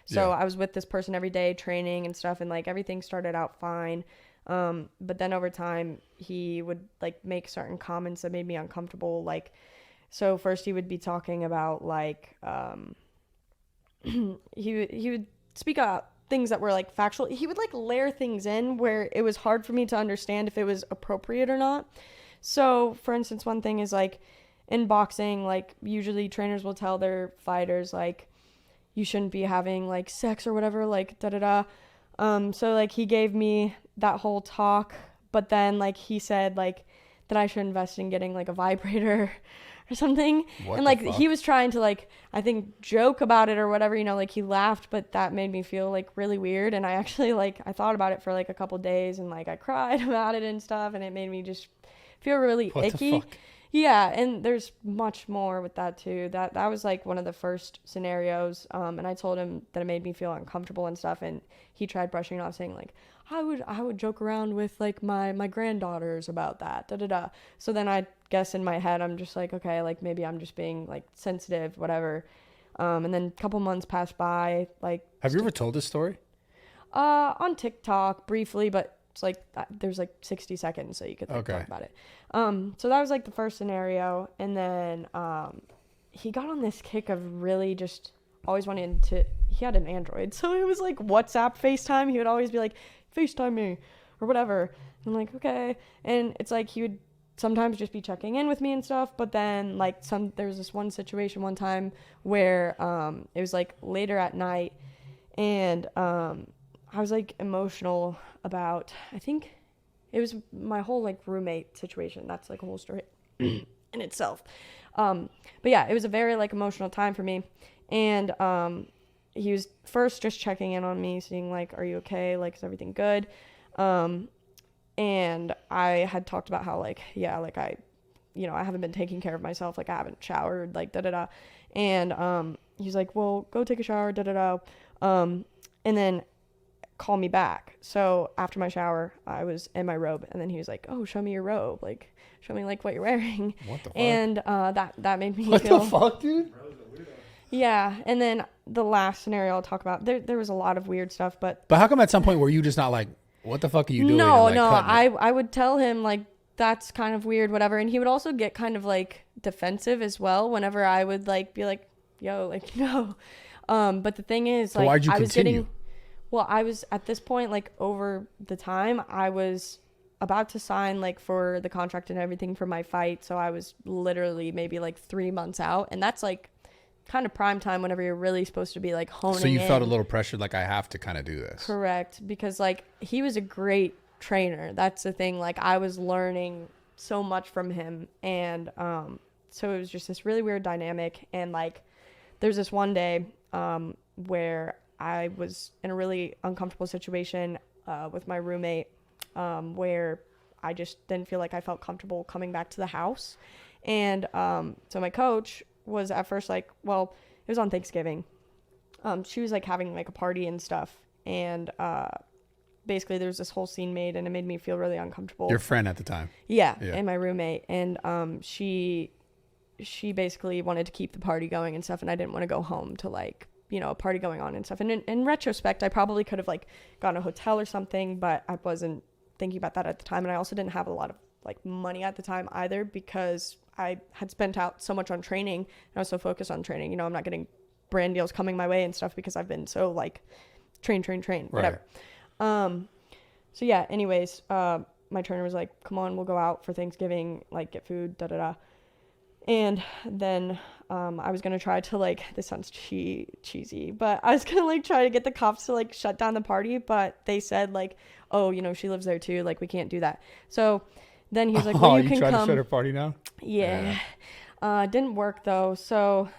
So I was with this person every day training and stuff, and like everything started out fine. But then over time he would like make certain comments that made me uncomfortable. Like, so first he would be talking about like, he would speak out things that were like factual. He would like layer things in where it was hard for me to understand if it was appropriate or not. So for instance, one thing is like in boxing, like usually trainers will tell their fighters like, you shouldn't be having like sex or whatever, like da da da. So like he gave me that whole talk, but then like he said like that I should invest in getting like a vibrator or something. What and like the fuck? he was trying to like, I think, joke about it or whatever, you know, like he laughed, but that made me feel like really weird. And I actually like, I thought about it for like a couple days and like I cried about it and stuff, and it made me just feel really What icky. the fuck? Yeah, and there's much more with that too. That was like one of the first scenarios, and I told him that it made me feel uncomfortable and stuff, and he tried brushing it off, saying like, I would joke around with like my granddaughters about that, da da da. So then I guess in my head I'm just like, okay, like maybe I'm just being like sensitive, whatever. And then a couple months passed by, like. Have you ever told this story? On TikTok briefly, but it's like there's like 60 seconds, so you could like, talk about it. So that was like the first scenario, and then he got on this kick of really just always wanting to. He had an Android, so it was like WhatsApp, FaceTime. He would always be like, FaceTime me or whatever. I'm like, okay, and it's like he would sometimes just be checking in with me and stuff, but then like there was this one situation one time where it was like later at night, and I was like emotional about, I think it was my whole like roommate situation. That's like a whole story in itself. But yeah, it was a very like emotional time for me. And he was first just checking in on me, seeing like, are you okay? Like, is everything good? And I had talked about how like, yeah, like I haven't been taking care of myself. Like I haven't showered, like da da da. And he's like, well, go take a shower, da da da. And then call me back. So after my shower, I was in my robe, and then he was like, oh, show me your robe, like show me like what you're wearing. What the fuck? And that made me what feel. the fuck, dude? Yeah. And then the last scenario I'll talk about, there was a lot of weird stuff, but how come at some point were you just not like, what the fuck are you doing? No, and, like, I would tell him like, that's kind of weird, whatever. And he would also get kind of like defensive as well whenever I would like be like, yo, like no. But the thing is, so like, why'd you I was continue? well, I was at this point, like over the time I was about to sign like for the contract and everything for my fight. So I was literally maybe like 3 months out, and that's like kind of prime time whenever you're really supposed to be like honing in. So you felt a little pressured, like I have to kind of do this. Correct. Because like he was a great trainer. That's the thing. Like I was learning so much from him. And so it was just this really weird dynamic. And like there's this one day where I was in a really uncomfortable situation with my roommate where I just didn't feel like I felt comfortable coming back to the house. And so my coach was at first like, well, it was on Thanksgiving. She was like having like a party and stuff. And basically there was this whole scene made, and it made me feel really uncomfortable. Your friend at the time. Yeah. And my roommate. And she basically wanted to keep the party going and stuff. And I didn't want to go home to like, you know, a party going on and stuff. And in retrospect, I probably could have like gotten a hotel or something, but I wasn't thinking about that at the time. And I also didn't have a lot of like money at the time either, because I had spent out so much on training, and I was so focused on training. You know, I'm not getting brand deals coming my way and stuff because I've been so like train, whatever. Right. So yeah, anyways, my trainer was like, come on, we'll go out for Thanksgiving, like get food, da da da. And then I was gonna try to like, this sounds cheesy, but I was gonna like try to get the cops to like shut down the party, but they said like, oh, you know, she lives there too, like we can't do that. So then he was like, well, you can tried come. to shut her party down? Yeah. Didn't work though. So